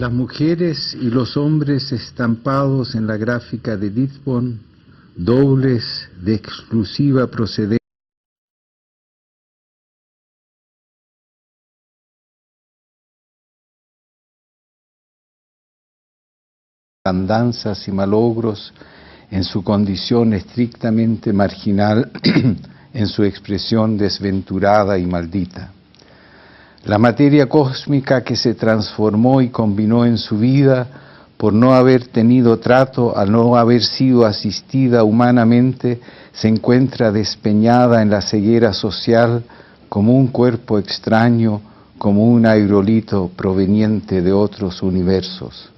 Las mujeres y los hombres estampados en la gráfica de Litbon, dobles de exclusiva procedencia, andanzas y malogros en su condición estrictamente marginal, en su expresión desventurada y maldita. La materia cósmica que se transformó y combinó en su vida por no haber tenido trato, al no haber sido asistida humanamente, se encuentra despeñada en la ceguera social como un cuerpo extraño, como un aerolito proveniente de otros universos.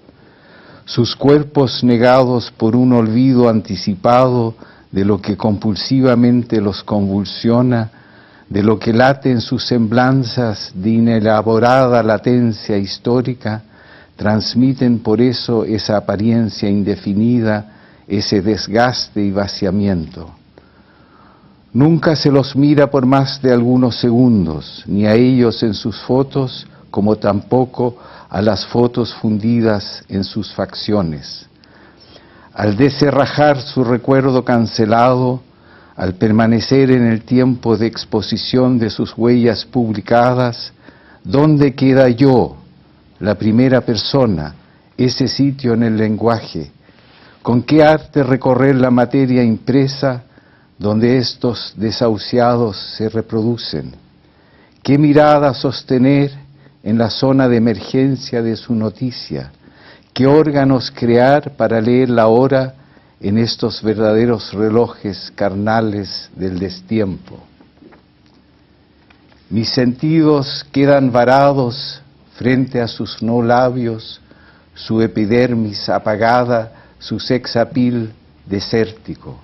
Sus cuerpos negados por un olvido anticipado de lo que compulsivamente los convulsiona, de lo que late en sus semblanzas de inelaborada latencia histórica, transmiten por eso esa apariencia indefinida, ese desgaste y vaciamiento. Nunca se los mira por más de algunos segundos, ni a ellos en sus fotos, como tampoco a las fotos fundidas en sus facciones. Al deserrajar su recuerdo cancelado, al permanecer en el tiempo de exposición de sus huellas publicadas, ¿dónde queda yo, la primera persona, ese sitio en el lenguaje? ¿Con qué arte recorrer la materia impresa donde estos desahuciados se reproducen? ¿Qué mirada sostener en la zona de emergencia de su noticia? ¿Qué órganos crear para leer la hora en estos verdaderos relojes carnales del destiempo? Mis sentidos quedan varados frente a sus no labios, su epidermis apagada, su sex appeal desértico.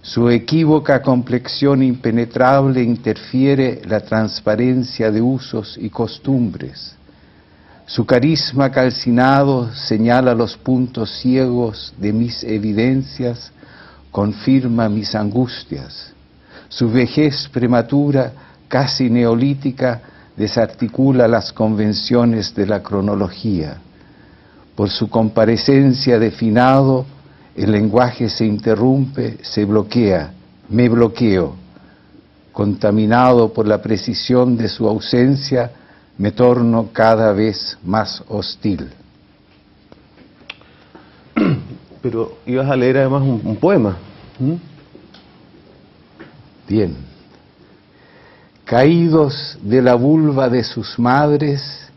Su equívoca complexión impenetrable interfiere la transparencia de usos y costumbres. Su carisma calcinado señala los puntos ciegos de mis evidencias, confirma mis angustias. Su vejez prematura, casi neolítica, desarticula las convenciones de la cronología. Por su comparecencia de finado, el lenguaje se interrumpe, se bloquea, me bloqueo. Contaminado por la precisión de su ausencia, me torno cada vez más hostil. Pero ibas a leer además un poema. Bien. Caídos de la vulva de sus madres,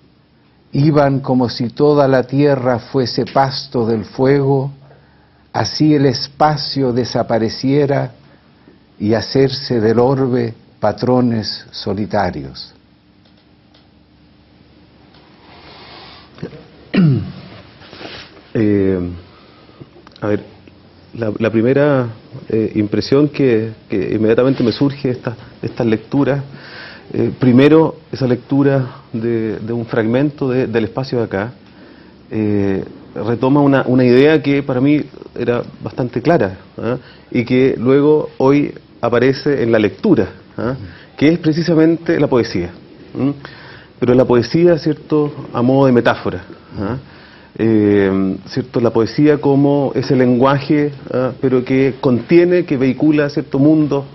iban como si toda la tierra fuese pasto del fuego, así el espacio desapareciera y hacerse del orbe patrones solitarios. A ver, la primera impresión que inmediatamente me surge de estas lecturas, primero esa lectura de un fragmento del espacio de acá, retoma una idea que para mí era bastante clara, y que luego hoy aparece en la lectura, que es precisamente la poesía. Pero la poesía, ¿cierto?, a modo de metáfora, ¿cierto? La poesía como ese lenguaje, pero que contiene, que vehicula cierto mundo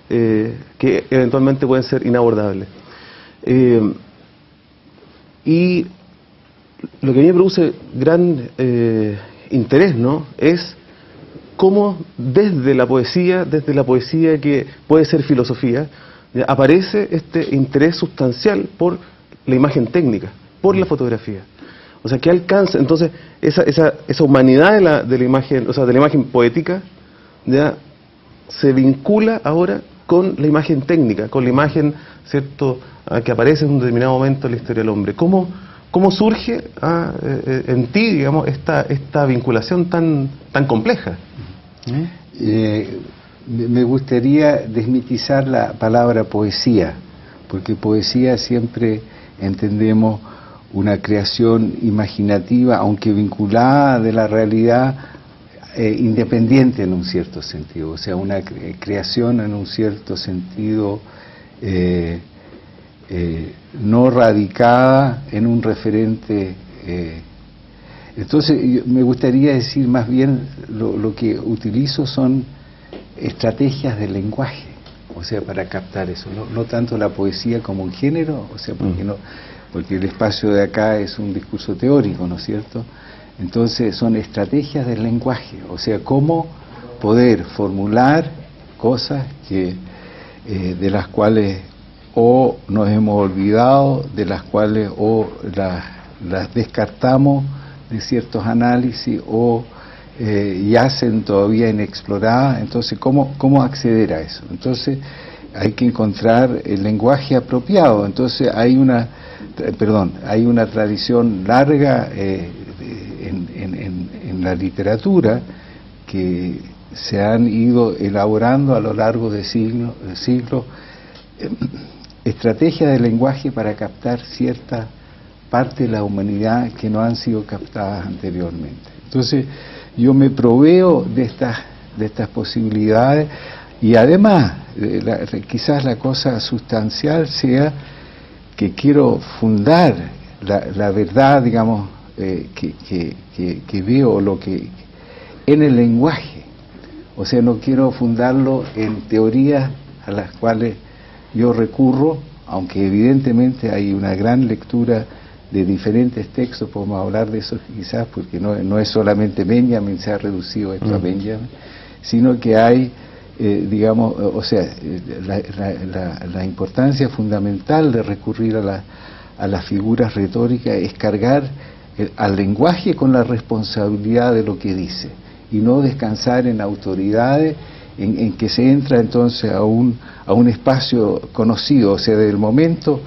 que eventualmente pueden ser inabordables. Y lo que a mí me produce gran interés, ¿no?, es cómo desde la poesía que puede ser filosofía, aparece este interés sustancial por la imagen técnica, por la fotografía. O sea, que alcanza, entonces, esa humanidad de la imagen, o sea, de la imagen poética, ya se vincula ahora con la imagen técnica, con la imagen, ¿cierto?, que aparece en un determinado momento en la historia del hombre. ¿Cómo surge en ti, digamos, esta vinculación tan compleja? Me gustaría desmitizar la palabra poesía, porque poesía siempre entendemos una creación imaginativa, aunque vinculada de la realidad, independiente en un cierto sentido, o sea, una creación en un cierto sentido no radicada en un referente Entonces me gustaría decir más bien lo que utilizo son estrategias del lenguaje, o sea, para captar eso, no tanto la poesía como un género, o sea, porque el espacio de acá es un discurso teórico, ¿no es cierto? Entonces son estrategias del lenguaje, o sea, cómo poder formular cosas que de las cuales o nos hemos olvidado, de las cuales o las descartamos de ciertos análisis o yacen todavía inexploradas. Entonces, ¿cómo acceder a eso? Entonces, hay que encontrar el lenguaje apropiado. Entonces, hay una tradición larga en la literatura que se han ido elaborando a lo largo de siglos estrategias de lenguaje para captar cierta parte de la humanidad que no han sido captadas anteriormente. Entonces, yo me proveo de estas posibilidades y además, quizás la cosa sustancial sea que quiero fundar la verdad, digamos, que veo en el lenguaje. O sea, no quiero fundarlo en teorías a las cuales yo recurro, aunque evidentemente hay una gran lectura de diferentes textos, podemos hablar de eso quizás, porque no es solamente Benjamin, se ha reducido esto a Benjamin, sino que hay, digamos, o sea, la importancia fundamental de recurrir a las figuras retóricas es cargar al lenguaje con la responsabilidad de lo que dice, y no descansar en autoridades en que se entra entonces a un espacio conocido, o sea, del momento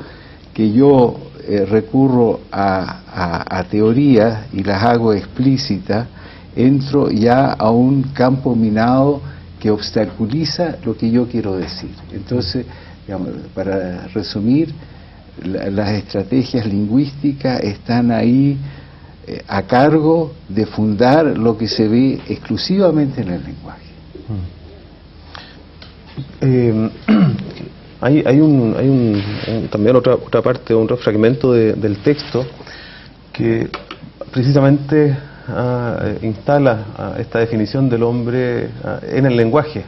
que yo recurro a teorías y las hago explícitas, entro ya a un campo minado que obstaculiza lo que yo quiero decir. Entonces, digamos, para resumir, las estrategias lingüísticas están ahí a cargo de fundar lo que se ve exclusivamente en el lenguaje. Hay también otra parte, otro fragmento del texto que precisamente instala esta definición del hombre en el lenguaje,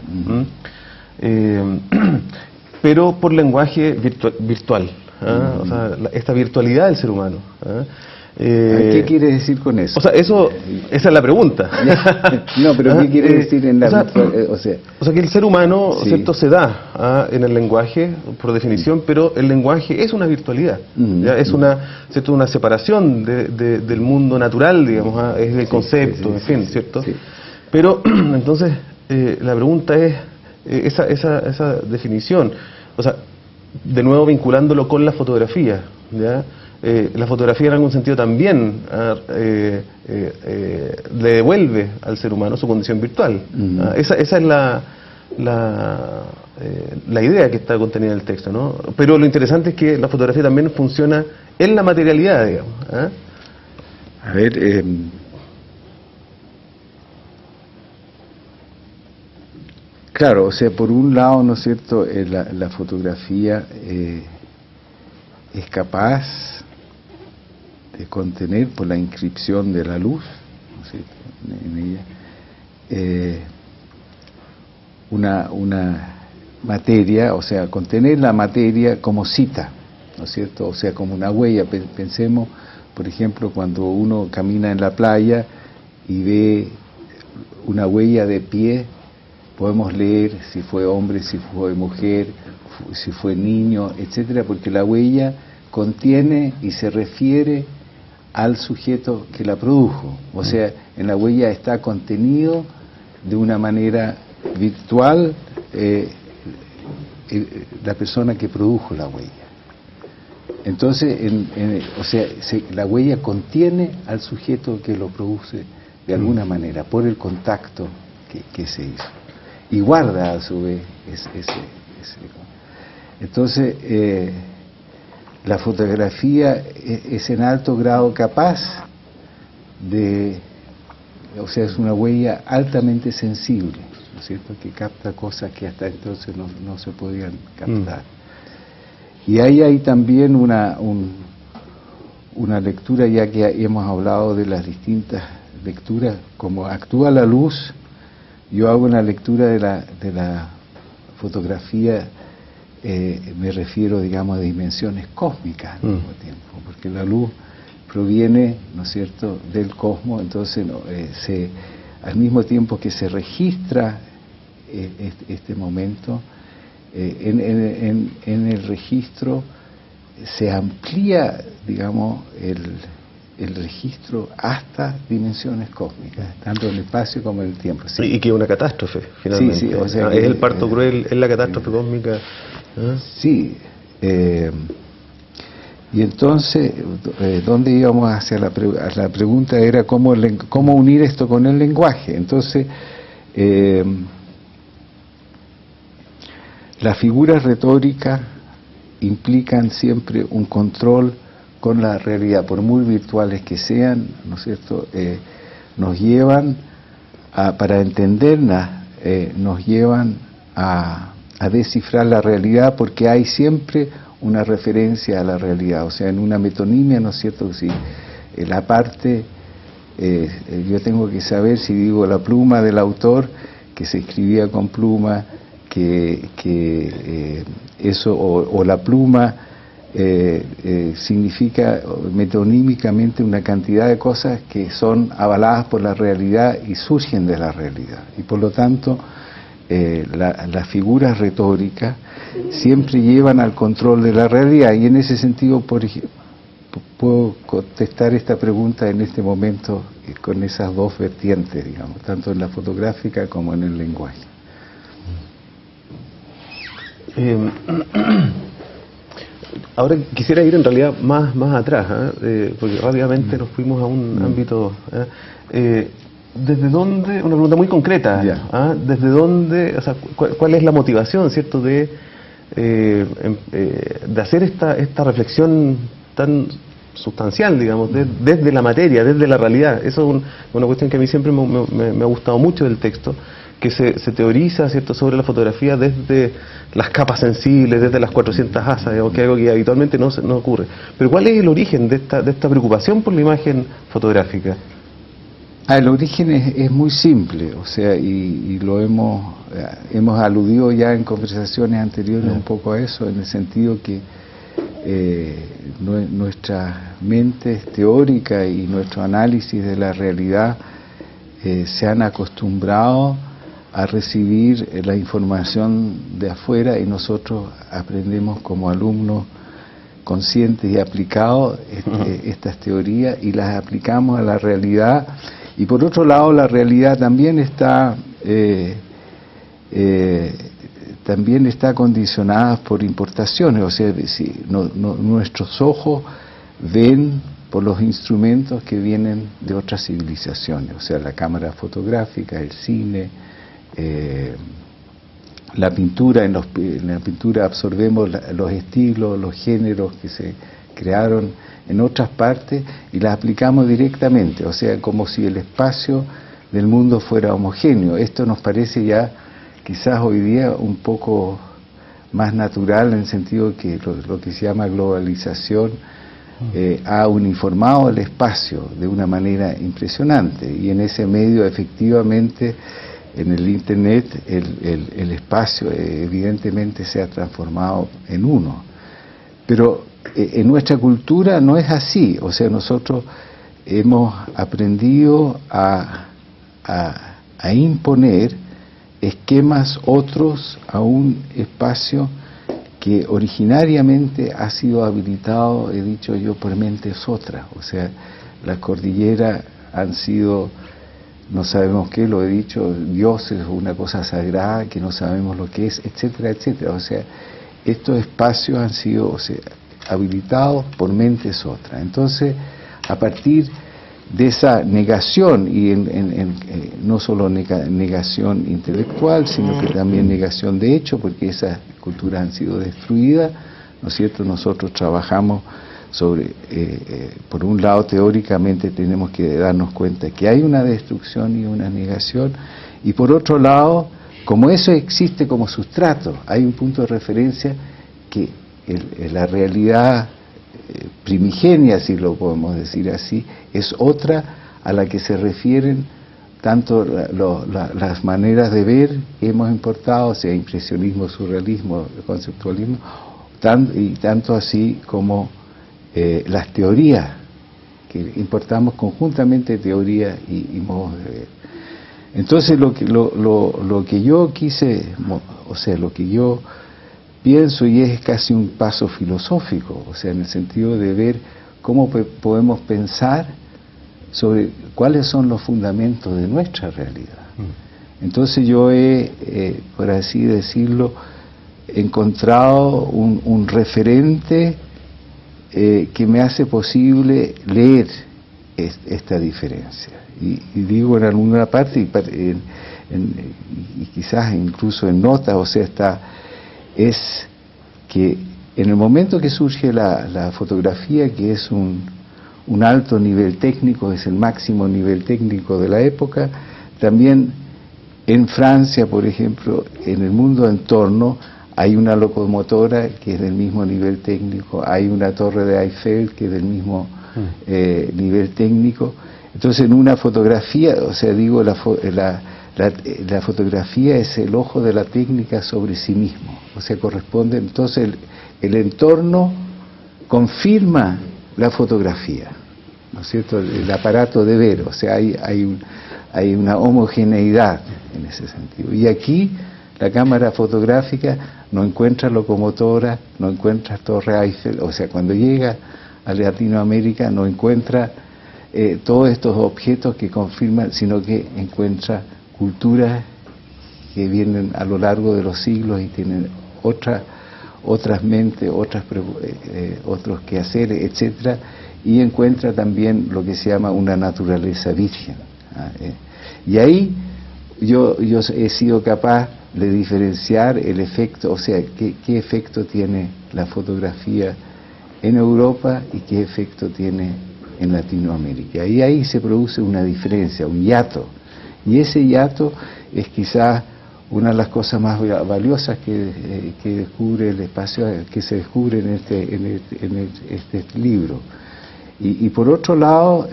pero por lenguaje virtual, o sea, esta virtualidad del ser humano. ¿Qué quiere decir con eso? O sea, esa es la pregunta. No, pero ¿qué quiere decir en la virtualidad? O sea, que el ser humano, sí, ¿cierto?, se da en el lenguaje, por definición, pero el lenguaje es una virtualidad. ¿Ya? Es ¿cierto?, una separación del mundo natural, digamos, es el concepto, en fin, ¿cierto? Sí. Pero, entonces, la pregunta es, esa definición, o sea, de nuevo vinculándolo con la fotografía, ¿ya? La fotografía en algún sentido también le devuelve al ser humano su condición virtual. Esa es la idea que está contenida en el texto, ¿no? Pero lo interesante es que la fotografía también funciona en la materialidad, digamos. A ver, claro, o sea, por un lado, ¿no es cierto?, la fotografía es capaz de contener, por la inscripción de la luz, ¿no es cierto?, en ella, una materia, o sea, contener la materia como cita, ¿no es cierto?, o sea, como una huella. Pensemos, por ejemplo, cuando uno camina en la playa y ve una huella de pie, podemos leer si fue hombre, si fue mujer, si fue niño, etcétera, porque la huella contiene y se refiere al sujeto que la produjo. O sea, en la huella está contenido de una manera virtual la persona que produjo la huella. Entonces, o sea, la huella contiene al sujeto que lo produce de alguna manera, por el contacto que se hizo. Y guarda a su vez ese. Entonces, la fotografía es en alto grado capaz de, o sea, es una huella altamente sensible, ¿no es cierto?, que capta cosas que hasta entonces no se podían captar. Y ahí hay también un una lectura, ya que hemos hablado de las distintas lecturas, como actúa la luz. Yo hago una lectura de la fotografía, me refiero, digamos, a dimensiones cósmicas al mismo tiempo, porque la luz proviene, ¿no es cierto?, del cosmos. Entonces al mismo tiempo que se registra este momento, en el registro se amplía, digamos, el registro hasta dimensiones cósmicas, tanto en el espacio como en el tiempo. Sí. Y que es una catástrofe, finalmente. Sí, o sea, es el parto cruel, es la catástrofe cósmica. Sí. Y entonces, ¿dónde íbamos hacia la pregunta? Era cómo unir esto con el lenguaje. Entonces, las figuras retóricas implican siempre un control con la realidad, por muy virtuales que sean, ¿no es cierto? Nos llevan para entenderlas, nos llevan a descifrar la realidad, porque hay siempre una referencia a la realidad. O sea, en una metonimia, ¿no es cierto? Si la parte, yo tengo que saber, si digo la pluma del autor, que se escribía con pluma, que eso, o la pluma significa metonímicamente una cantidad de cosas que son avaladas por la realidad y surgen de la realidad. Y por lo tanto, las figuras retóricas siempre llevan al control de la realidad, y en ese sentido, por ejemplo, puedo contestar esta pregunta en este momento con esas dos vertientes, digamos, tanto en la fotográfica como en el lenguaje. Ahora quisiera ir en realidad más atrás, porque rápidamente nos fuimos a un ámbito. ¿Desde dónde? Una pregunta muy concreta. ¿Desde dónde? O sea, ¿cuál es la motivación, cierto, de hacer esta reflexión tan sustancial, digamos, desde la materia, desde la realidad? Eso es una cuestión que a mí siempre me ha gustado mucho del texto, que se teoriza, cierto, sobre la fotografía desde las capas sensibles, desde las 400 asas, digamos, que es algo que habitualmente no ocurre. Pero ¿cuál es el origen de esta preocupación por la imagen fotográfica? El origen es muy simple, o sea, y lo hemos aludido ya en conversaciones anteriores un poco a eso, en el sentido que nuestra mente teórica y nuestro análisis de la realidad se han acostumbrado a recibir la información de afuera, y nosotros aprendemos como alumnos conscientes y aplicados estas teorías, y las aplicamos a la realidad. Y por otro lado, la realidad también está condicionada por importaciones, o sea, nuestros ojos ven por los instrumentos que vienen de otras civilizaciones, o sea, la cámara fotográfica, el cine, la pintura. En la pintura absorbemos los estilos, los géneros que se crearon en otras partes y las aplicamos directamente, o sea, como si el espacio del mundo fuera homogéneo. Esto nos parece ya quizás hoy día un poco más natural, en el sentido que lo que se llama globalización ha uniformado el espacio de una manera impresionante, y en ese medio efectivamente, en el Internet, el espacio evidentemente se ha transformado en uno. Pero en nuestra cultura no es así, o sea, nosotros hemos aprendido a imponer esquemas otros a un espacio que originariamente ha sido habilitado, he dicho yo, por mentes otras. O sea, las cordilleras han sido, no sabemos qué, lo he dicho, dioses, una cosa sagrada que no sabemos lo que es, etcétera, etcétera. O sea, estos espacios han sido, o sea, habilitados por mentes otras. Entonces, a partir de esa negación, y no solo negación intelectual, sino que también negación de hecho, porque esas culturas han sido destruidas, ¿no es cierto? Nosotros trabajamos sobre, por un lado, teóricamente tenemos que darnos cuenta que hay una destrucción y una negación, y por otro lado, como eso existe como sustrato, hay un punto de referencia que la realidad primigenia, si lo podemos decir así, es otra a la que se refieren tanto las maneras de ver que hemos importado, o sea, impresionismo, surrealismo, conceptualismo, y tanto así como las teorías, que importamos conjuntamente, teoría y modos de ver. Entonces lo que yo quise, o sea, lo que yo pienso, y es casi un paso filosófico, o sea, en el sentido de ver cómo podemos pensar sobre cuáles son los fundamentos de nuestra realidad. Entonces yo he, por así decirlo, encontrado un referente que me hace posible leer esta diferencia. Y digo en alguna parte, y quizás incluso en notas, o sea, es que en el momento que surge la fotografía, que es un alto nivel técnico, es el máximo nivel técnico de la época, también en Francia, por ejemplo, en el mundo en torno, hay una locomotora que es del mismo nivel técnico, hay una torre de Eiffel que es del mismo nivel técnico. Entonces, en una fotografía, o sea, digo, la fotografía es el ojo de la técnica sobre sí mismo, o sea, corresponde, entonces el entorno confirma la fotografía, ¿no es cierto?, el aparato de ver, o sea, hay una homogeneidad en ese sentido. Y aquí la cámara fotográfica no encuentra locomotora, no encuentra torre Eiffel, o sea, cuando llega a Latinoamérica no encuentra todos estos objetos que confirman, sino que encuentra culturas que vienen a lo largo de los siglos y tienen otras mentes, otros quehaceres, etcétera, y encuentra también lo que se llama una naturaleza virgen. Y ahí yo he sido capaz de diferenciar el efecto, o sea, qué efecto tiene la fotografía en Europa y qué efecto tiene en Latinoamérica. Y ahí se produce una diferencia, un hiato. Y ese hiato es quizás una de las cosas más valiosas que descubre el espacio, que se descubre en este libro. Y por otro lado,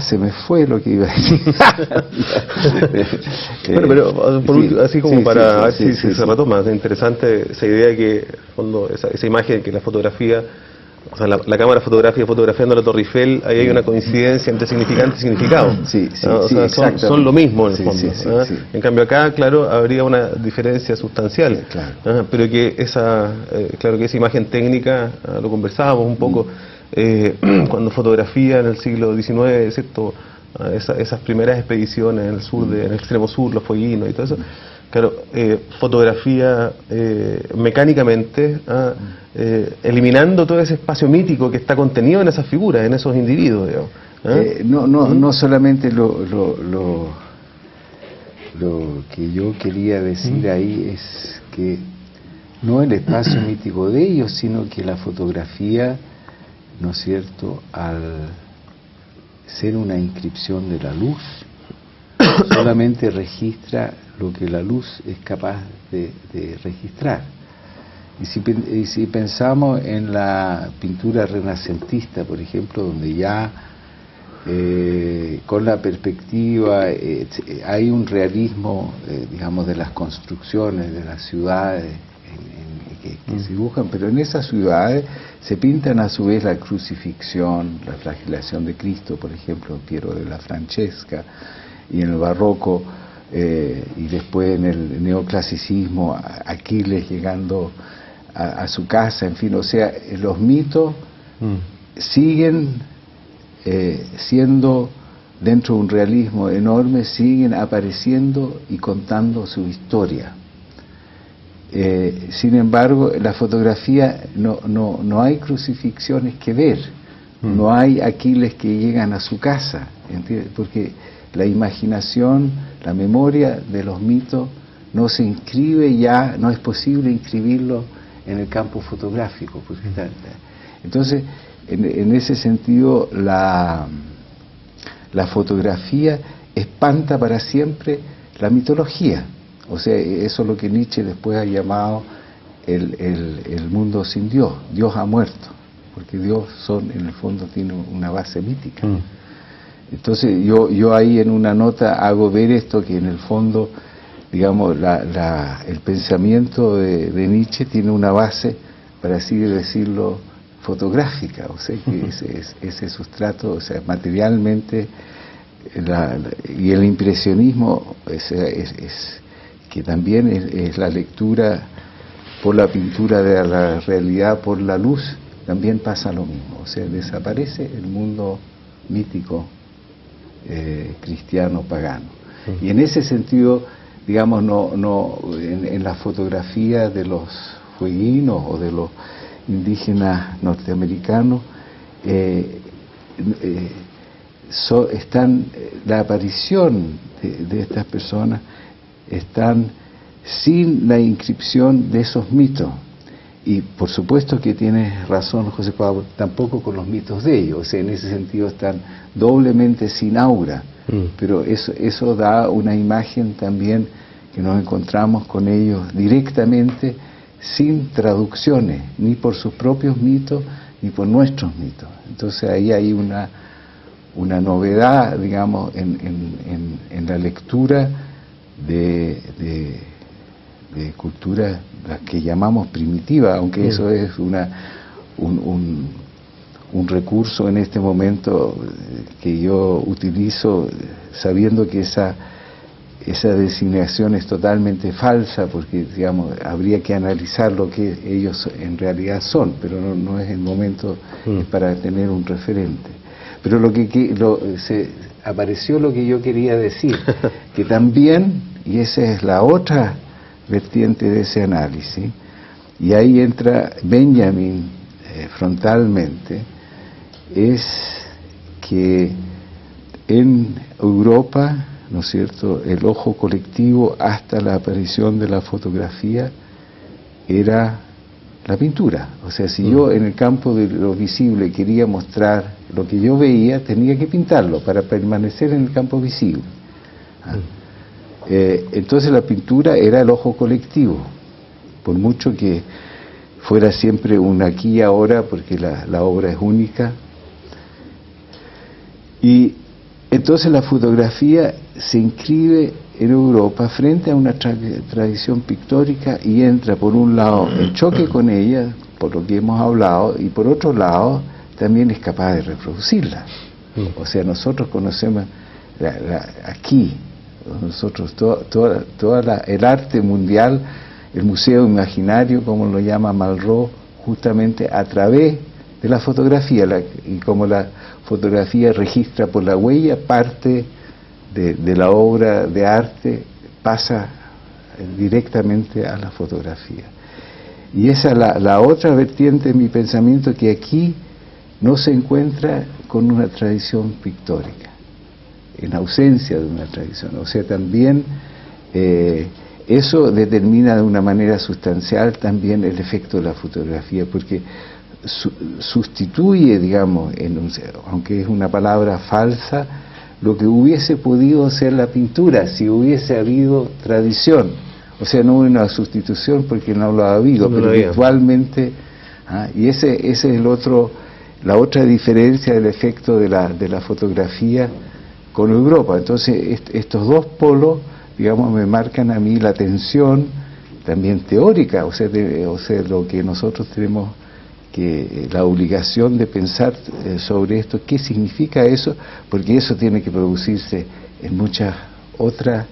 se me fue lo que iba a decir. Bueno, pero por último, así como para ver si se retoma, es interesante esa idea que, cuando esa imagen que la fotografía, o sea, la cámara fotográfica fotografiando la Torre Eiffel, ahí hay una coincidencia entre significante y significado. O sea, son lo mismo en el fondo. En cambio acá, claro, habría una diferencia sustancial. Pero que claro que esa imagen técnica, lo conversábamos un poco, cuando fotografía en el siglo XIX, ¿cierto?, esas primeras expediciones en el sur, en el extremo sur, los fueguinos y todo eso, claro, fotografía mecánicamente, eliminando todo ese espacio mítico que está contenido en esas figuras, en esos individuos, digamos. No solamente lo que yo quería decir ahí es que no el espacio mítico de ellos, sino que la fotografía, ¿no es cierto?, al ser una inscripción de la luz, solamente registra lo que la luz es capaz de registrar. Y si pensamos en la pintura renacentista, por ejemplo, donde ya con la perspectiva hay un realismo, digamos, de las construcciones, de las ciudades, que se dibujan, pero en esas ciudades se pintan a su vez la crucifixión, la flagelación de Cristo, por ejemplo, Piero de la Francesca, y en el barroco, y después en el neoclasicismo, Aquiles llegando a su casa, en fin, o sea, los mitos siguen siendo, dentro de un realismo enorme, siguen apareciendo y contando su historia. Sin embargo, en la fotografía no hay crucifixiones que ver, no hay Aquiles que llegan a su casa, ¿entiendes? Porque la imaginación, la memoria de los mitos no se inscribe ya, no es posible inscribirlo en el campo fotográfico. Entonces, en ese sentido, la fotografía espanta para siempre la mitología. O sea, eso es lo que Nietzsche después ha llamado el mundo sin Dios. Dios ha muerto, porque Dios en el fondo tiene una base mítica. Entonces yo ahí en una nota hago ver esto, que en el fondo, digamos, el pensamiento de Nietzsche tiene una base, para así decirlo, fotográfica, o sea, que ese sustrato, o sea, materialmente, y el impresionismo que también es la lectura por la pintura de la realidad por la luz, también pasa lo mismo, o sea, desaparece el mundo mítico cristiano pagano. Y en ese sentido, digamos, en la fotografía de los fueguinos o de los indígenas norteamericanos, la aparición de estas personas están sin la inscripción de esos mitos. Y por supuesto que tiene razón José Pablo, tampoco con los mitos de ellos, o sea, en ese sentido están doblemente sin aura, pero eso da una imagen también que nos encontramos con ellos directamente, sin traducciones, ni por sus propios mitos, ni por nuestros mitos. Entonces ahí hay una novedad, digamos, en la lectura de cultura, la que llamamos primitiva, aunque eso es un recurso en este momento que yo utilizo sabiendo que esa designación es totalmente falsa, porque, digamos, habría que analizar lo que ellos en realidad son, pero no es el momento para tener un referente. Pero apareció lo que yo quería decir, que también, y esa es la otra vertiente de ese análisis, y ahí entra Benjamin frontalmente, es que en Europa, ¿no es cierto?, el ojo colectivo hasta la aparición de la fotografía era la pintura. O sea, si yo en el campo de lo visible quería mostrar lo que yo veía, tenía que pintarlo para permanecer en el campo visible. Entonces la pintura era el ojo colectivo, por mucho que fuera siempre un aquí y ahora, porque la obra es única. Y entonces la fotografía se inscribe en Europa frente a una tradición pictórica y entra por un lado en choque con ella, por lo que hemos hablado, y por otro lado también es capaz de reproducirla. O sea, nosotros conocemos aquí, nosotros el arte mundial, el museo imaginario, como lo llama Malraux, justamente a través de la fotografía, y como la fotografía registra por la huella, parte de la obra de arte pasa directamente a la fotografía. Y esa es la otra vertiente de mi pensamiento, que aquí no se encuentra con una tradición pictórica, en ausencia de una tradición. O sea, también eso determina de una manera sustancial también el efecto de la fotografía, porque sustituye, digamos, aunque es una palabra falsa, lo que hubiese podido ser la pintura si hubiese habido tradición. O sea, no hubo una sustitución porque no lo ha habido, pero virtualmente, y ese es la otra diferencia del efecto de la fotografía con Europa. Entonces estos dos polos, digamos, me marcan a mí la tensión también teórica, o sea, lo que nosotros tenemos la obligación de pensar sobre esto, qué significa eso, porque eso tiene que producirse en muchas otras,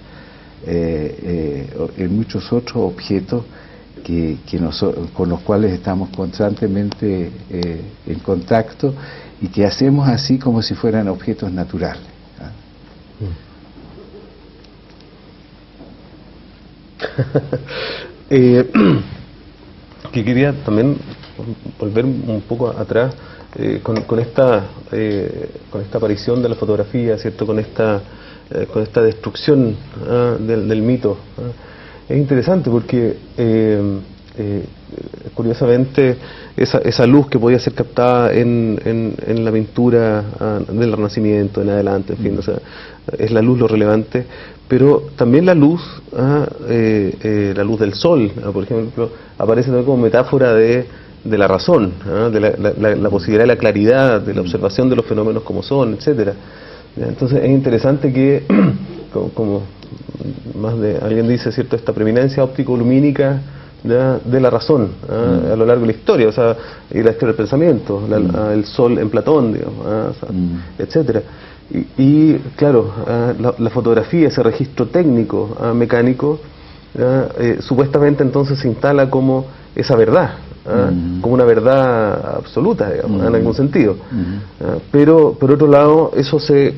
en muchos otros objetos con los cuales estamos constantemente en contacto, y que hacemos así como si fueran objetos naturales. Que quería también volver un poco atrás con esta aparición de la fotografía, ¿cierto?, con esta destrucción del mito. Es interesante porque Curiosamente, esa luz que podía ser captada en la pintura del Renacimiento en adelante, en fin, o sea, es la luz lo relevante, pero también la luz del sol, por ejemplo, aparece también como metáfora de la razón, de la posibilidad de la claridad, de la observación de los fenómenos como son, etcétera. Entonces es interesante que, como más de alguien dice, ¿cierto?, esta preeminencia óptico-lumínica de la razón a lo largo de la historia, o sea, y la historia del pensamiento, el sol en Platón, digamos, o sea, etcétera. Y claro, la fotografía, ese registro técnico, mecánico, supuestamente entonces se instala como esa verdad, como una verdad absoluta, digamos, en algún sentido. Pero, por otro lado, eso se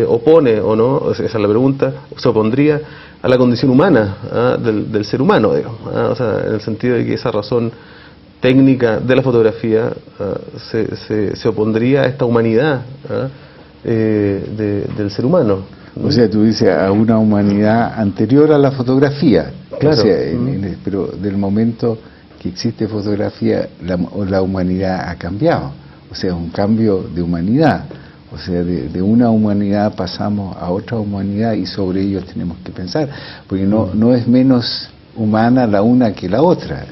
opone, ¿o no? Esa es la pregunta, se opondría a la condición humana del ser humano, digamos, o sea, en el sentido de que esa razón técnica de la fotografía se opondría a esta humanidad del ser humano. O sea, tú dices a una humanidad anterior a la fotografía. Claro. O sea, pero del momento que existe fotografía, la humanidad ha cambiado. O sea, un cambio de humanidad. O sea, de una humanidad pasamos a otra humanidad y sobre ellos tenemos que pensar. Porque no es menos humana la una que la otra.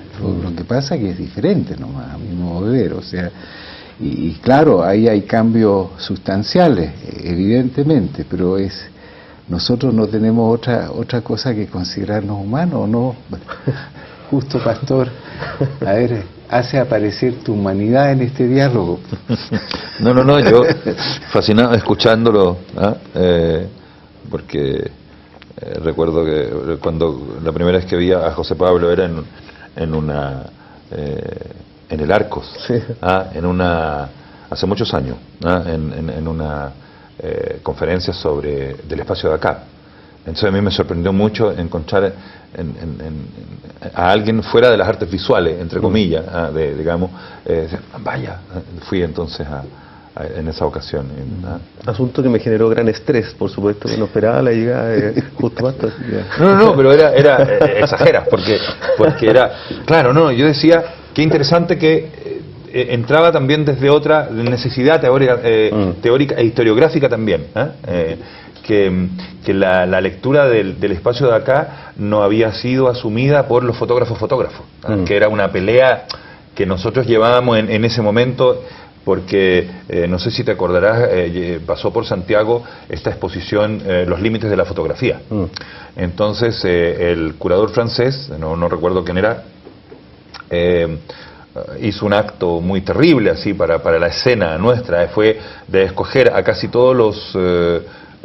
Lo que pasa es que es diferente nomás, a mi modo de ver. O sea, y claro, ahí hay cambios sustanciales, evidentemente, pero nosotros no tenemos otra cosa que considerarnos humanos, ¿o no? Justo, Pastor, a ver, hace aparecer tu humanidad en este diálogo. No, yo fascinado escuchándolo, porque recuerdo que cuando la primera vez que vi a José Pablo era en el Arcos, sí. Hace muchos años, en una conferencia del espacio de acá. Entonces a mí me sorprendió mucho encontrar a alguien fuera de las artes visuales, entre comillas, digamos, vaya, fui entonces en esa ocasión. Asunto que me generó gran estrés, por supuesto, que no esperaba la llegada de Justo Pastor. No, pero era exageras, porque era, claro, yo decía, qué interesante que entraba también desde otra necesidad teórica e historiográfica también, que la lectura del espacio de acá no había sido asumida por los fotógrafos, que era una pelea que nosotros llevábamos en ese momento, porque no sé si te acordarás, pasó por Santiago esta exposición Los límites de la fotografía. Entonces el curador francés, no recuerdo quién era, hizo un acto muy terrible así para la escena nuestra, fue de escoger a casi todos los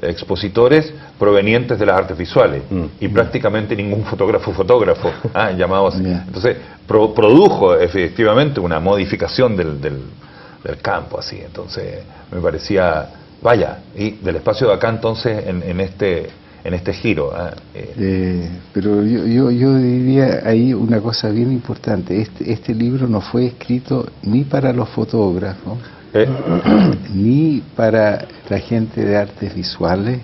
expositores provenientes de las artes visuales y prácticamente ningún fotógrafo llamado así. Entonces produjo efectivamente una modificación del campo así. Entonces me parecía, vaya, y del espacio de acá entonces en este giro. Pero yo diría ahí una cosa bien importante. Este libro no fue escrito ni para los fotógrafos ni para la gente de artes visuales,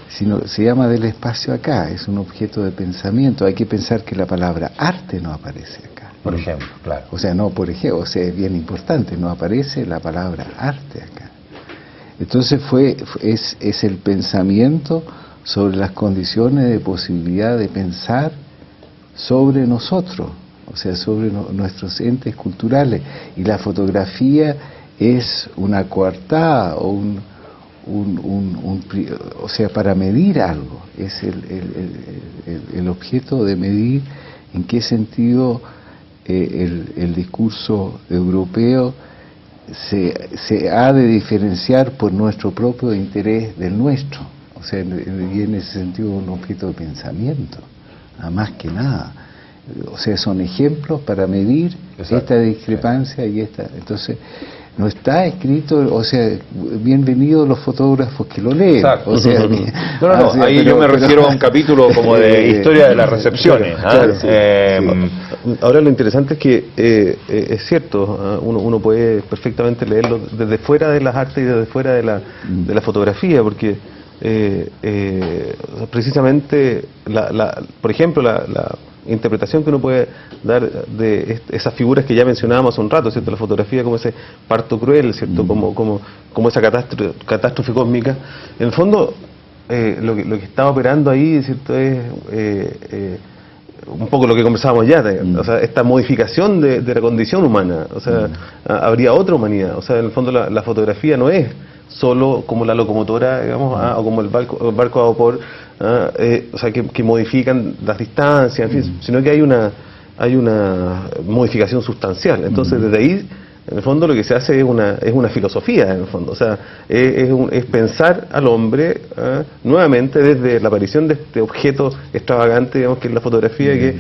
sino se llama Del espacio acá, es un objeto de pensamiento. Hay que pensar que la palabra arte no aparece acá. Por ejemplo, claro. O sea, no por ejemplo, o sea, es bien importante, no aparece la palabra arte acá. Entonces es el pensamiento sobre las condiciones de posibilidad de pensar sobre nosotros, o sea, sobre nuestros entes culturales, y la fotografía es una coartada o o sea, para medir algo, es el objeto de medir en qué sentido el discurso europeo se ha de diferenciar por nuestro propio interés del nuestro, o sea, y en ese sentido un objeto de pensamiento, nada más que nada. O sea, son ejemplos para medir esta discrepancia y esta. Entonces, no está escrito, o sea, bienvenidos los fotógrafos que lo leen. Exacto. O sea, ahí yo me refiero a un capítulo como de historia de las recepciones. Claro, sí. Ahora lo interesante es que es cierto, uno puede perfectamente leerlo desde fuera de las artes y desde fuera de la fotografía, porque precisamente, por ejemplo, la interpretación que uno puede dar de esas figuras que ya mencionábamos hace un rato, ¿cierto? La fotografía como ese parto cruel, ¿cierto? Como esa catástrofe cósmica. En el fondo, lo que está operando ahí, ¿cierto? Es un poco lo que conversábamos ya, o sea, esta modificación de la condición humana, o sea, habría otra humanidad, o sea, en el fondo la fotografía no es solo como la locomotora, digamos, o como el barco a vapor, o sea, que modifican las distancias, en fin, sino que hay una modificación sustancial. Entonces, desde ahí, en el fondo, lo que se hace es una filosofía, en el fondo, o sea, es pensar al hombre nuevamente desde la aparición de este objeto extravagante, digamos, que es la fotografía, que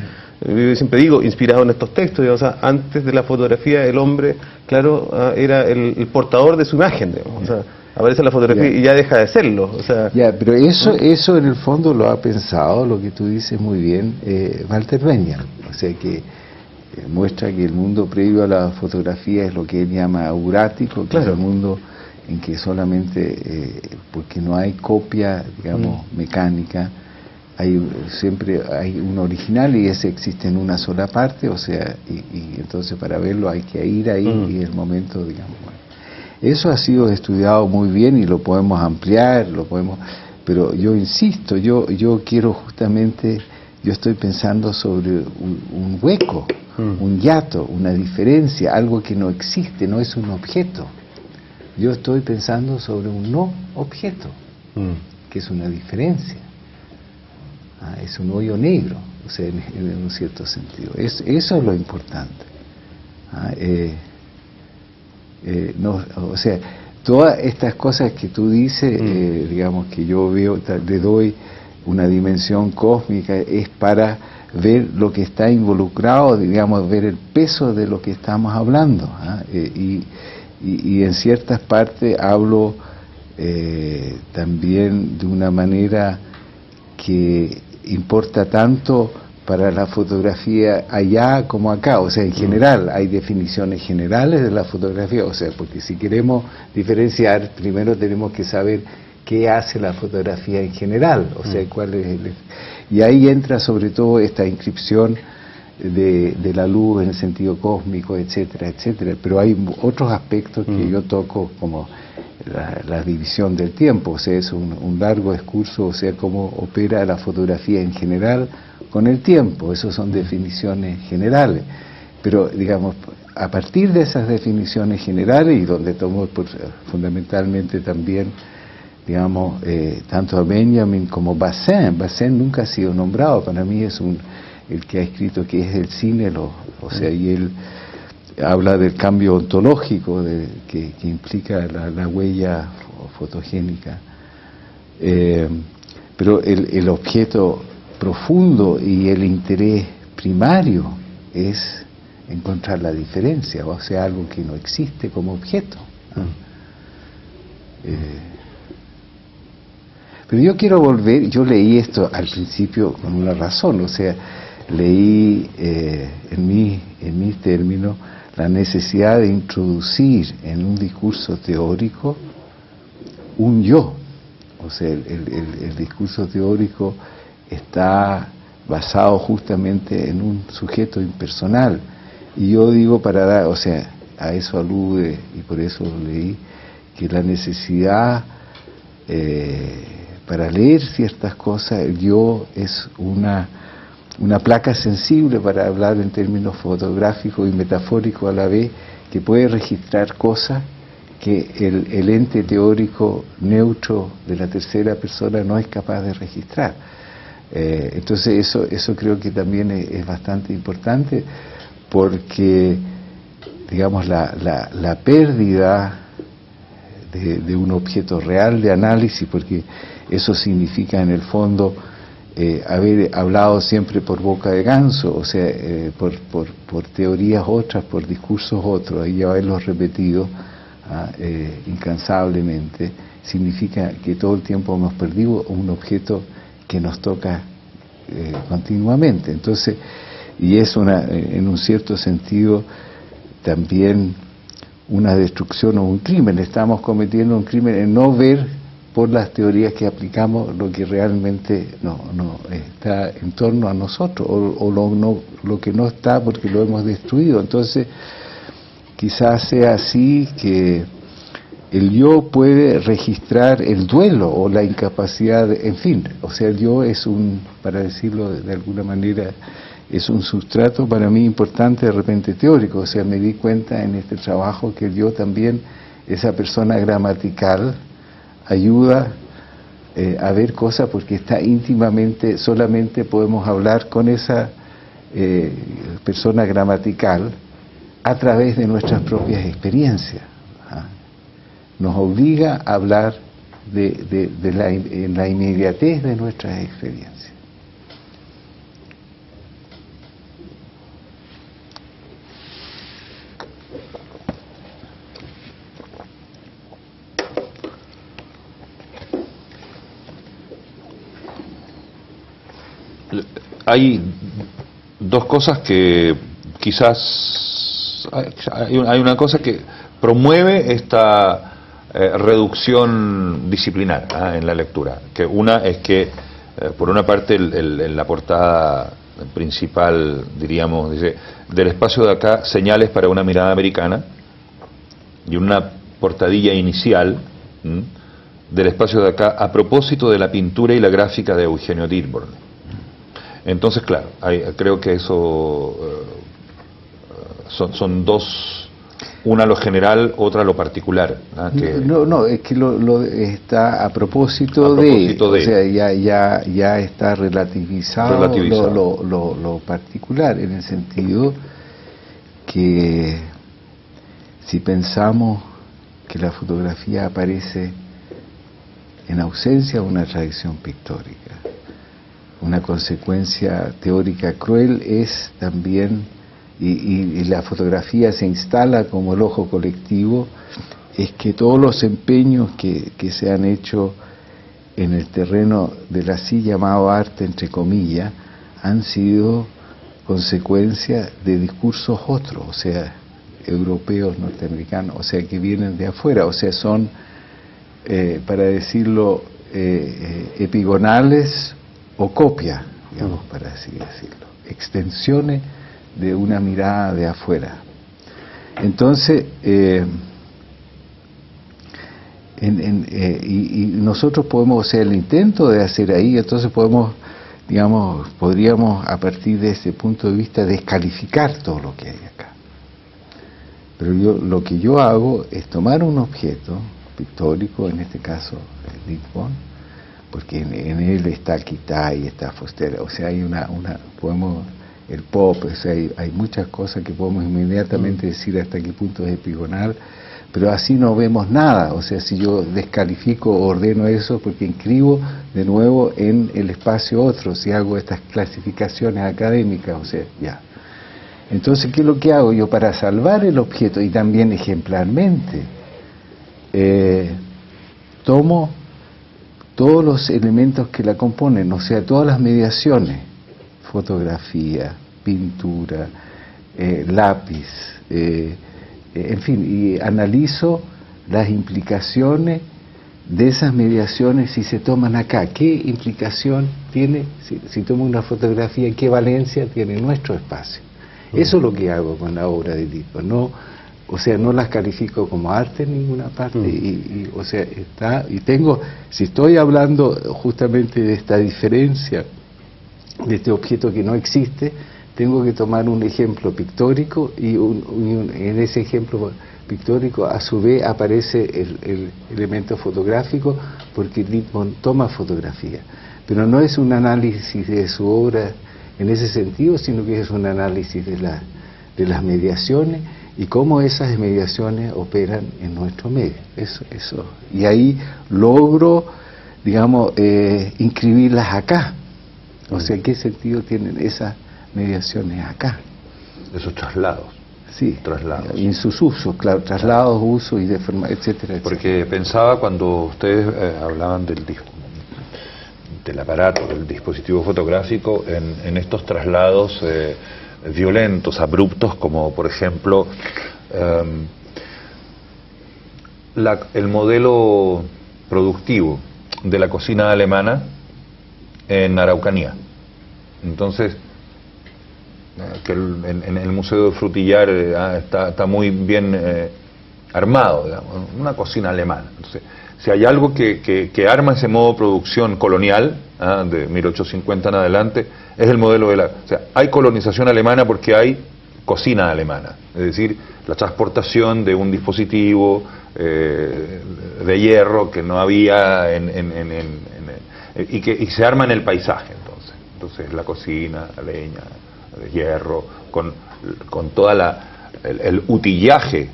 yo siempre digo, inspirado en estos textos, digamos, o sea, antes de la fotografía el hombre, claro, era el portador de su imagen, digamos, o sea, aparece la fotografía y ya deja de serlo, o sea... pero eso en el fondo lo ha pensado, lo que tú dices muy bien, Walter Benjamin, o sea que muestra que el mundo previo a la fotografía es lo que él llama aurático, que es el mundo en que solamente, porque no hay copia, digamos, mecánica, siempre hay un original y ese existe en una sola parte, o sea, y entonces para verlo hay que ir ahí y el momento, digamos, bueno. Eso ha sido estudiado muy bien y lo podemos ampliar, pero yo insisto, yo quiero justamente, yo estoy pensando sobre un hueco, un hiato, una diferencia, algo que no existe, no es un objeto. Yo estoy pensando sobre un no objeto, que es una diferencia. Es un hoyo negro, o sea, en un cierto sentido. Eso es lo importante. No, o sea, todas estas cosas que tú dices, digamos que yo veo, le doy una dimensión cósmica, es para ver lo que está involucrado, digamos, ver el peso de lo que estamos hablando, y en ciertas partes hablo también de una manera que importa tanto para la fotografía allá como acá, o sea, en general, hay definiciones generales de la fotografía, o sea, porque si queremos diferenciar, primero tenemos que saber qué hace la fotografía en general, o sea, cuál es y ahí entra sobre todo esta inscripción de la luz en el sentido cósmico, etcétera, etcétera, pero hay otros aspectos que yo toco, como la división del tiempo, o sea, es un largo discurso, o sea, cómo opera la fotografía en general con el tiempo, esas son definiciones generales, pero digamos, a partir de esas definiciones generales, y donde tomo fundamentalmente también, digamos, tanto a Benjamin como Bazin nunca ha sido nombrado, para mí es el que ha escrito que es el cine, o sea, y él habla del cambio ontológico que implica la huella fotogénica, pero el objeto profundo y el interés primario es encontrar la diferencia, o sea, algo que no existe como objeto. Pero yo quiero volver, yo leí esto al principio con una razón, o sea, leí en mi término la necesidad de introducir en un discurso teórico un yo, o sea, el discurso teórico está basado justamente en un sujeto impersonal, y yo digo para dar, o sea, a eso alude, y por eso lo leí, que la necesidad para leer ciertas cosas, el yo es una placa sensible, para hablar en términos fotográficos y metafóricos a la vez, que puede registrar cosas que el ente teórico neutro de la tercera persona no es capaz de registrar. Entonces eso creo que también es bastante importante, porque digamos la pérdida de un objeto real de análisis, porque eso significa en el fondo haber hablado siempre por boca de ganso, o sea, por teorías otras, por discursos otros, y haberlos repetido incansablemente, significa que todo el tiempo hemos perdido un objeto que nos toca continuamente. Entonces, y es en un cierto sentido también una destrucción o un crimen. Estamos cometiendo un crimen en no ver por las teorías que aplicamos lo que realmente no está en torno a nosotros, o lo que no está porque lo hemos destruido. Entonces, quizás sea así que el yo puede registrar el duelo o la incapacidad, en fin, o sea, el yo es para decirlo de alguna manera, es un sustrato para mí importante, de repente teórico. O sea, me di cuenta en este trabajo que el yo también, esa persona gramatical, ayuda a ver cosas porque está íntimamente, solamente podemos hablar con esa persona gramatical a través de nuestras propias experiencias. Nos obliga a hablar en la inmediatez de nuestras experiencias. Hay dos cosas que quizás hay una cosa que promueve esta reducción disciplinar en la lectura, que una es que por una parte en la portada principal, diríamos, dice: del espacio de acá, señales para una mirada americana, y una portadilla inicial del espacio de acá a propósito de la pintura y la gráfica de Eugenio Dearborn. Entonces, claro, creo que eso son dos, una lo general, otra lo particular. No, es que lo está a propósito de, o sea, ya está relativizado. Lo particular, en el sentido que si pensamos que la fotografía aparece en ausencia de una tradición pictórica, una consecuencia teórica cruel es también, y la fotografía se instala como el ojo colectivo, es que todos los empeños que se han hecho en el terreno del así llamado arte, entre comillas, han sido consecuencia de discursos otros, o sea, europeos, norteamericanos, o sea, que vienen de afuera, o sea, son, para decirlo, epigonales o copia, digamos, para así decirlo, extensiones de una mirada de afuera. Entonces, y nosotros podemos hacer el intento de hacer ahí, entonces podríamos a partir de ese punto de vista descalificar todo lo que hay acá. Pero lo que yo hago es tomar un objeto pictórico, en este caso Dearborn, porque en él está Kitaj, está Foster, o sea, hay podemos, el pop, o sea, hay muchas cosas que podemos inmediatamente decir hasta qué punto es epigonal, pero así no vemos nada. O sea, si yo descalifico o ordeno eso, porque inscribo de nuevo en el espacio otro, si hago estas clasificaciones académicas, o sea, ya. Entonces, ¿qué es lo que hago yo para salvar el objeto? Y también ejemplarmente, tomo todos los elementos que la componen, o sea, todas las mediaciones, fotografía, pintura, lápiz, en fin, y analizo las implicaciones de esas mediaciones si se toman acá. ¿Qué implicación tiene, si tomo una fotografía, qué valencia tiene nuestro espacio? Eso es lo que hago con la obra de Dearborn, o sea, no las califico como arte en ninguna parte, o sea, si estoy hablando justamente de esta diferencia, de este objeto que no existe, tengo que tomar un ejemplo pictórico y en ese ejemplo pictórico a su vez aparece el elemento fotográfico, porque Dearborn toma fotografía, pero no es un análisis de su obra en ese sentido, sino que es un análisis de las mediaciones y cómo esas mediaciones operan en nuestro medio. Eso. Y ahí logro, digamos, inscribirlas acá. O sea, ¿qué sentido tienen esas mediaciones acá? Esos traslados. Sí, traslados. Y en sus usos, claro, traslados, usos y etcétera, etcétera. Porque pensaba cuando ustedes hablaban del aparato, del dispositivo fotográfico, en estos traslados violentos, abruptos, como por ejemplo el modelo productivo de la cocina alemana en Araucanía. Entonces, que en el Museo de Frutillar está muy bien armado, digamos, una cocina alemana. Entonces, si hay algo que arma ese modo de producción colonial, de 1850 en adelante, es el modelo de la... O sea, hay colonización alemana porque hay cocina alemana, es decir, la transportación de un dispositivo de hierro que no había y se arma en el paisaje. Entonces la cocina, la leña, el hierro, con toda el utillaje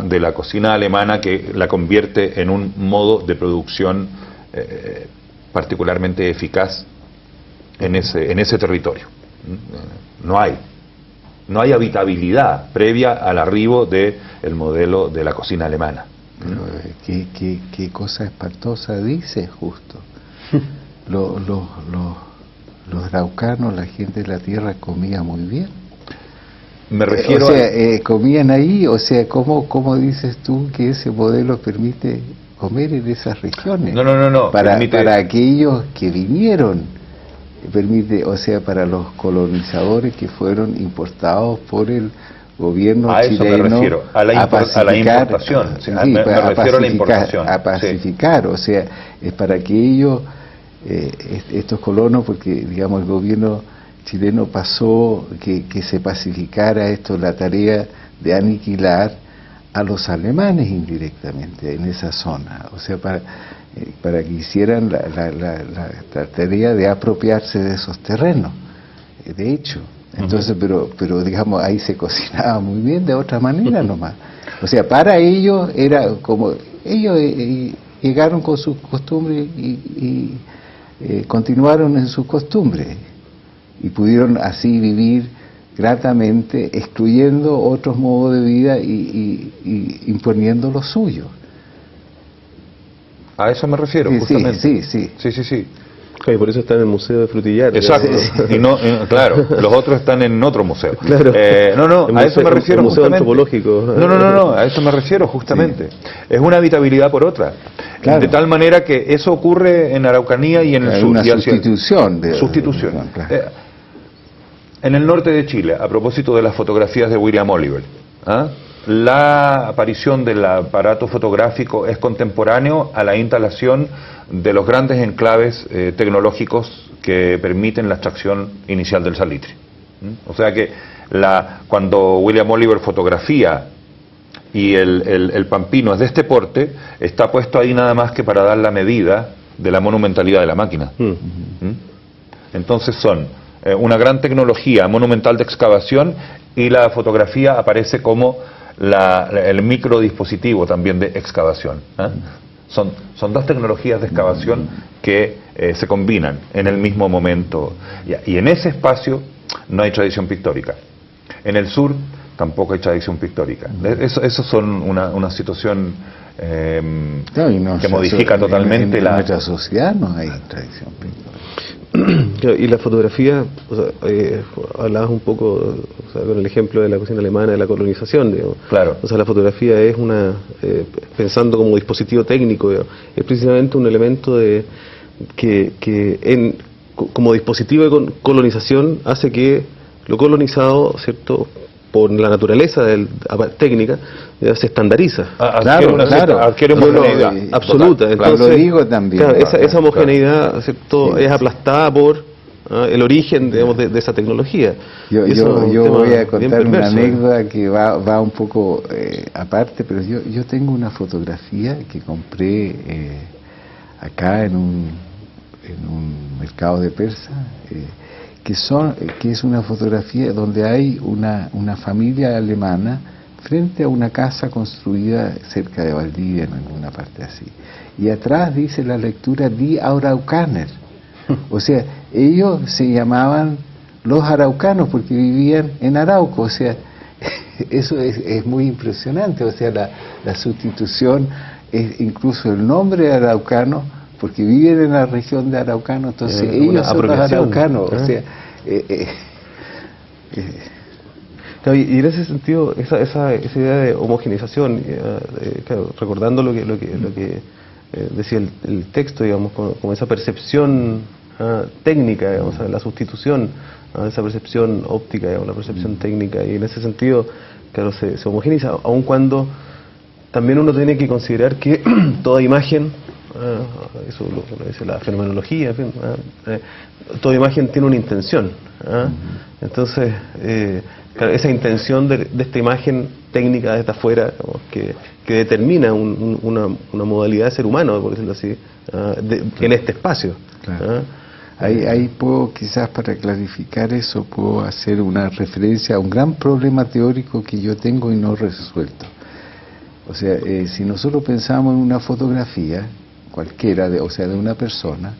de la cocina alemana que la convierte en un modo de producción particularmente eficaz en ese territorio. No hay habitabilidad previa al arribo del modelo de la cocina alemana. Pero, ¿qué cosa espantosa dice justo? Los araucanos, la gente de la tierra comía muy bien. Me refiero comían ahí, o sea, ¿cómo dices tú que ese modelo permite comer en esas regiones? No. Para aquellos que vinieron, permite, o sea, para los colonizadores que fueron importados por el gobierno chileno. A eso me refiero, a la importación. Me refiero a la importación. A pacificar, sí. O sea, es para que ellos, estos colonos, porque digamos el gobierno chileno pasó que se pacificara la tarea de aniquilar a los alemanes indirectamente en esa zona, o sea, para que hicieran la tarea de apropiarse de esos terrenos, de hecho. Entonces, pero digamos, ahí se cocinaba muy bien de otra manera nomás. O sea, para ellos era como, ellos llegaron con sus costumbres y continuaron en sus costumbres y pudieron así vivir gratamente, excluyendo otros modos de vida y imponiendo los suyos. A eso me refiero, justamente. Sí. Y por eso está en el Museo de Frutillar. Exacto. Y claro, los otros están en otro museo. Claro. A eso me refiero. El museo justamente. antropológico. No, a eso me refiero justamente. Sí. Es una habitabilidad por otra. Claro. De tal manera que eso ocurre en Araucanía y en el sur. Una sustitución. Sustitución. Claro. En el norte de Chile, a propósito de las fotografías de William Oliver, la aparición del aparato fotográfico es contemporáneo a la instalación de los grandes enclaves tecnológicos que permiten la extracción inicial del salitre. O sea que cuando William Oliver fotografía y el pampino es de este porte, está puesto ahí nada más que para dar la medida de la monumentalidad de la máquina. Entonces son una gran tecnología monumental de excavación, y la fotografía aparece como el microdispositivo también de excavación. Son dos tecnologías de excavación que se combinan en el mismo momento, y en ese espacio no hay tradición pictórica. En el sur tampoco hay tradición pictórica. Eso son una situación que modifica totalmente en nuestra sociedad no hay tradición pictórica. Y la fotografía, hablabas un poco, con el ejemplo de la cocina alemana, de la colonización, digamos. Claro. O sea, la fotografía es pensando como dispositivo técnico, digamos, es precisamente un elemento como dispositivo de colonización hace que lo colonizado, ¿cierto?, por la naturaleza técnica, se estandariza. Adquiere una homogeneidad absoluta. Entonces, lo digo también. Claro, esa homogeneidad, ¿cierto?, es aplastada por el origen, digamos, de esa tecnología. Yo voy a contar una anécdota que va un poco aparte, pero yo tengo una fotografía que compré acá en un mercado de Persa, que es una fotografía donde hay una familia alemana frente a una casa construida cerca de Valdivia, en alguna parte así. Y atrás dice la lectura Die Araukaner. O sea, ellos se llamaban los araucanos porque vivían en Arauco. O sea, eso es muy impresionante. O sea, la sustitución es incluso el nombre araucano, porque viven en la región de Araucano, entonces ellos son los araucanos. O sea, y en ese sentido, esa idea de homogeneización, claro, recordando lo que decía el texto, digamos, como esa percepción técnica, digamos, la sustitución de esa percepción óptica, digamos, la percepción técnica, y en ese sentido, claro, se homogeneiza, aun cuando también uno tiene que considerar que toda imagen, eso lo dice la fenomenología, en fin, toda imagen tiene una intención. Entonces, claro, esa intención de esta imagen técnica desde afuera, digamos, que determina una modalidad de ser humano, por decirlo así, en este espacio. Claro. Ahí puedo, quizás para clarificar eso, puedo hacer una referencia a un gran problema teórico que yo tengo y no resuelto. O sea, si nosotros pensamos en una fotografía cualquiera, de una persona,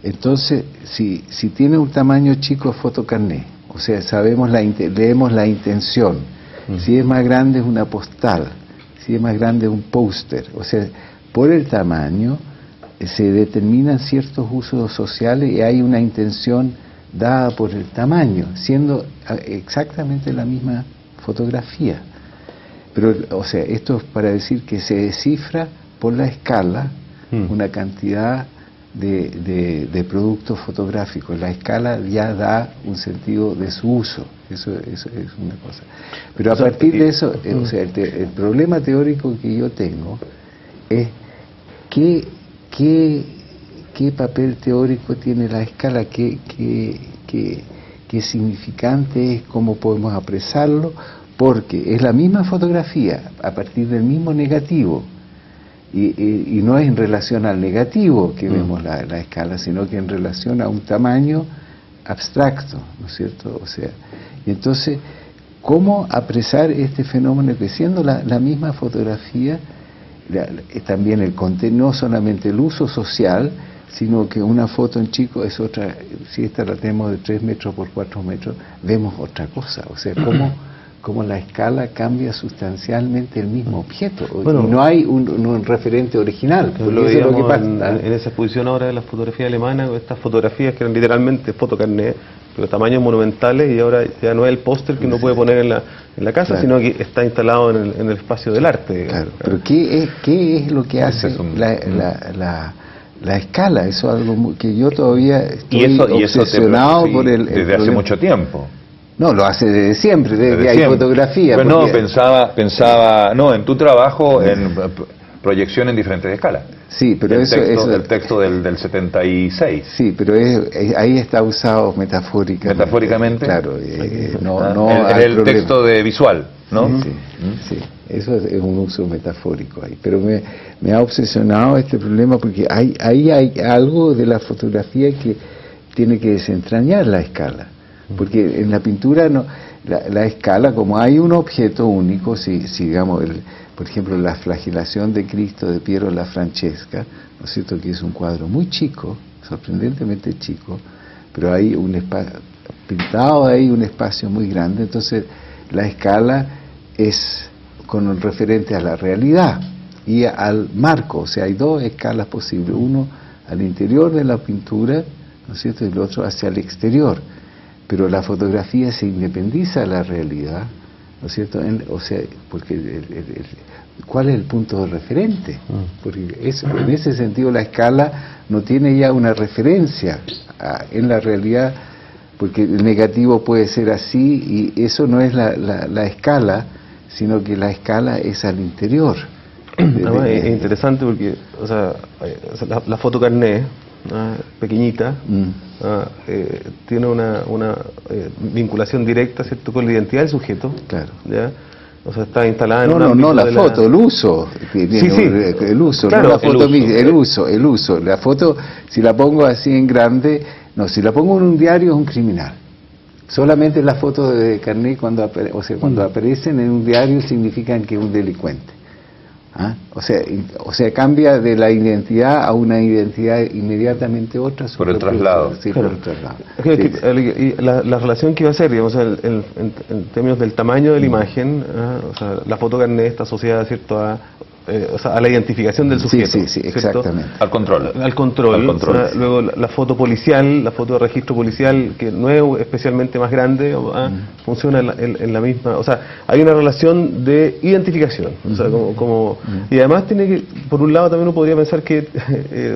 entonces, si tiene un tamaño chico es fotocarné, o sea, leemos la intención. Si es más grande es una postal, si es más grande es un póster. O sea, por el tamaño se determinan ciertos usos sociales y hay una intención dada por el tamaño, siendo exactamente la misma fotografía. Pero, o sea, esto es para decir que se descifra por la escala una cantidad de productos fotográficos. La escala ya da un sentido de su uso. Eso es una cosa. Pero a partir de eso, o sea, el problema teórico que yo tengo es qué papel teórico tiene la escala, qué significante es, cómo podemos apresarlo, porque es la misma fotografía a partir del mismo negativo. Y no es en relación al negativo que vemos la escala, sino que en relación a un tamaño abstracto, ¿no es cierto? O sea, y entonces, ¿cómo apresar este fenómeno que siendo la misma fotografía, también el contenido, no solamente el uso social, sino que una foto en chico es otra, si esta la tenemos de 3 metros por 4 metros, vemos otra cosa, o sea, cómo la escala cambia sustancialmente el mismo objeto, bueno, y no hay un referente original. Lo veíamos lo que pasa, en esa exposición ahora de la fotografía alemana, estas fotografías que eran literalmente fotocarné, pero tamaños monumentales, y ahora ya no es el póster que uno puede poner en la casa, claro, sino que está instalado en el espacio del arte. Claro, pero ¿qué es lo que hace la escala? Eso es algo que yo todavía estoy obsesionado por el desde problema. hace mucho tiempo. No, lo hace desde siempre, desde que hay fotografía. Pero no, pensaba, no, en tu trabajo, en proyección en diferentes escalas. Sí, pero el texto del 76. Sí, pero ahí está usado metafóricamente. Metafóricamente. Claro, el texto de visual, ¿no? Sí, eso es un uso metafórico ahí. Pero me ha obsesionado este problema porque ahí hay algo de la fotografía que tiene que desentrañar la escala. Porque en la pintura la escala, como hay un objeto único, si digamos, por ejemplo, la flagelación de Cristo de Piero la Francesca, ¿no es cierto?, que es un cuadro muy chico, sorprendentemente chico, pero hay un espacio, pintado ahí un espacio muy grande, entonces la escala es con un referente a la realidad y al marco, o sea, hay dos escalas posibles, uno al interior de la pintura, ¿no es cierto?, y el otro hacia el exterior. Pero la fotografía se independiza de la realidad, ¿no es cierto? O sea, porque ¿cuál es el punto de referente? Porque en ese sentido la escala no tiene ya una referencia en la realidad, porque el negativo puede ser así y eso no es la escala, sino que la escala es al interior. Es interesante porque, o sea, la fotocarné pequeñita tiene una vinculación directa, ¿cierto?, con la identidad del sujeto. Claro. ¿Ya? O sea, está instalada en el uso. El uso, claro, no la foto misma, el uso. La foto, si la pongo así en grande, si la pongo en un diario es un criminal. Solamente las fotos de carné cuando aparecen en un diario significan que es un delincuente. O sea, cambia de la identidad a una identidad inmediatamente otra. Por el traslado. Sí, claro. Por el traslado. Y la relación que iba a ser, digamos, en términos del tamaño de la imagen, o sea, la fotocarné está asociada, ¿cierto?, a o sea, a la identificación del sujeto. Sí, exactamente. Al control. Al control. Al control. Luego la foto policial, la foto de registro policial, que no es especialmente más grande, funciona en la misma. O sea, hay una relación de identificación. O sea, y además tiene que, por un lado, también uno podría pensar que,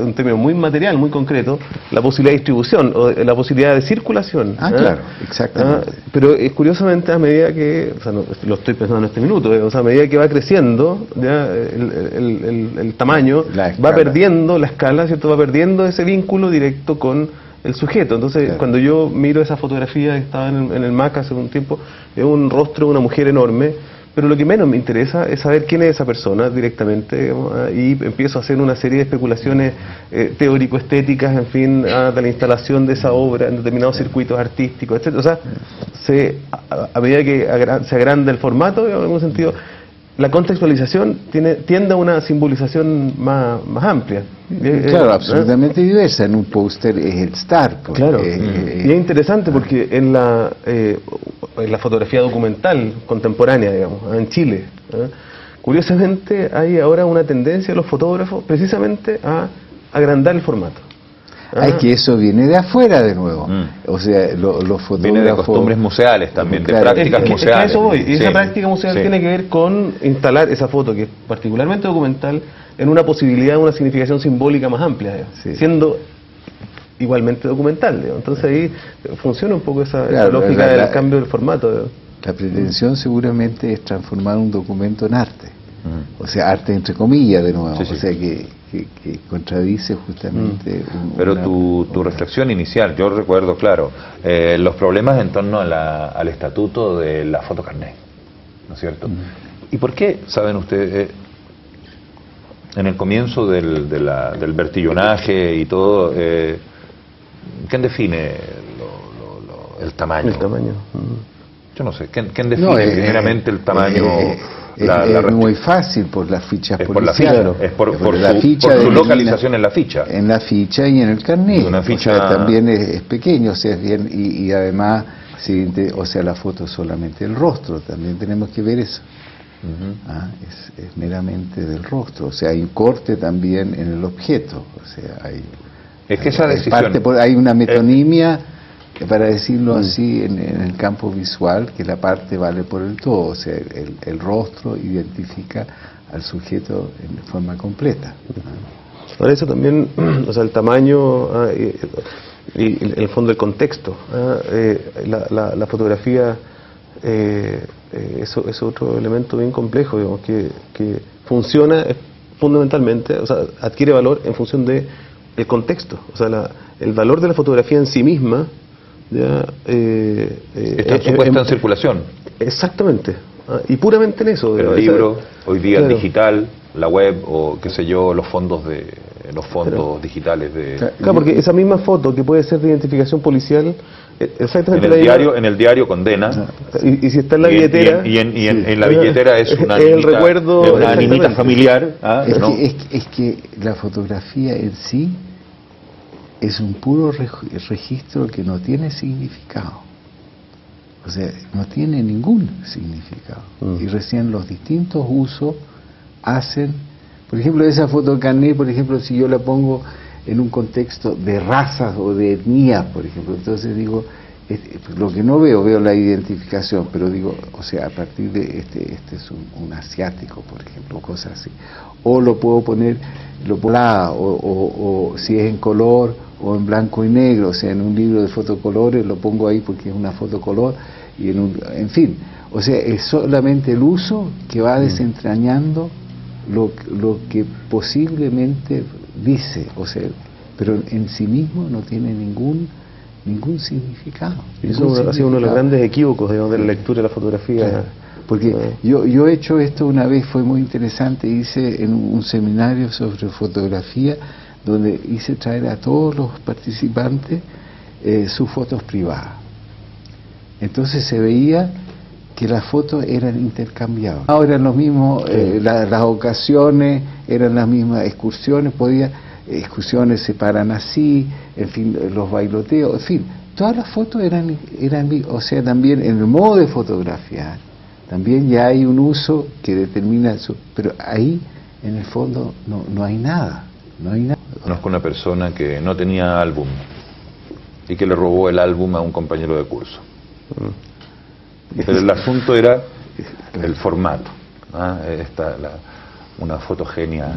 un término muy material, muy concreto, la posibilidad de distribución o la posibilidad de circulación. Claro, exactamente. Pero curiosamente, a medida que, o sea, no, lo estoy pensando en este minuto, o sea, a medida que va creciendo, ya el tamaño va perdiendo la escala, ¿cierto? Va perdiendo ese vínculo directo con el sujeto. Entonces, claro, cuando yo miro esa fotografía que estaba en el MAC hace un tiempo, es un rostro de una mujer enorme, pero lo que menos me interesa es saber quién es esa persona directamente, digamos, y empiezo a hacer una serie de especulaciones teórico-estéticas, en fin, de la instalación de esa obra en determinados circuitos artísticos, etc. O sea, a medida que se agranda el formato, en algún sentido, la contextualización tiende a una simbolización más amplia. Claro, absolutamente diversa. En un póster es el star. Claro, y es interesante porque en la fotografía documental contemporánea, digamos, en Chile, curiosamente hay ahora una tendencia de los fotógrafos precisamente a agrandar el formato. Es que eso viene de afuera de nuevo. O sea, los fotógrafos... Viene de costumbres museales también, claro, de prácticas museales. Eso voy. Y esa práctica museal tiene que ver con instalar esa foto, que es particularmente documental, en una posibilidad, una significación simbólica más amplia, siendo igualmente documental. Entonces ahí funciona un poco esa lógica del cambio del formato. La pretensión seguramente es transformar un documento en arte. O sea, arte entre comillas de nuevo. O sea que contradice justamente pero tu reflexión inicial, yo recuerdo, claro, los problemas en torno al estatuto de la fotocarnet, ¿no es cierto? ¿Y por qué, saben ustedes, en el comienzo del vertillonaje y todo, quién define el tamaño? El tamaño. Yo no sé, ¿quién define primeramente el tamaño? Es muy fácil por las fichas policiales. Es por su localización en la ficha. En la ficha y en el carnet. Una ficha... O sea, también es pequeño, o sea, es bien, y además, o sea, la foto es solamente el rostro, también tenemos que ver eso. Es meramente del rostro, o sea, hay un corte también en el objeto, o sea, esa decisión... hay una metonimia, para decirlo así, en el campo visual, que la parte vale por el todo, o sea, el rostro identifica al sujeto en forma completa. Por eso también, o sea, el tamaño y el fondo del contexto, la fotografía es otro elemento bien complejo, digamos, que funciona fundamentalmente, o sea, adquiere valor en función de el contexto, o sea, el valor de la fotografía en sí misma está supuesta en circulación. Exactamente, y puramente en eso. Pero el libro, hoy día digital, la web o qué sé yo, los fondos digitales de... Claro, porque esa misma foto que puede ser de identificación policial, exactamente en el diario condena, y si está en la billetera, en la billetera es una el recuerdo, una animita familiar. Es que la fotografía en sí es un puro registro que no tiene significado. O sea, no tiene ningún significado. Y recién los distintos usos hacen, por ejemplo, esa foto de carnet, por ejemplo, si yo la pongo en un contexto de razas o de etnias, por ejemplo, entonces digo, lo que no veo la identificación, pero digo, o sea, a partir de este es un asiático, por ejemplo, cosas así. O lo puedo poner, o si es en color o en blanco y negro, o sea, en un libro de fotocolores lo pongo ahí porque es una fotocolor, y en fin, o sea, es solamente el uso que va desentrañando lo que posiblemente dice, o sea, pero en sí mismo no tiene ningún significado. Eso ha sido uno de los grandes equívocos de la lectura de la fotografía. Claro, porque yo he hecho esto una vez, fue muy interesante, hice en un seminario sobre fotografía, donde hice traer a todos los participantes sus fotos privadas. Entonces se veía que las fotos eran intercambiables. Ahora eran los mismos, las ocasiones, eran las mismas excursiones, excursiones se paran así, en fin, los bailoteos, en fin, todas las fotos eran, o sea, también en el modo de fotografiar, también ya hay un uso que determina eso, pero ahí en el fondo no hay nada, no hay nada. Conozco una persona que no tenía álbum y que le robó el álbum a un compañero de curso. Pero el asunto era el formato. Una fotogenia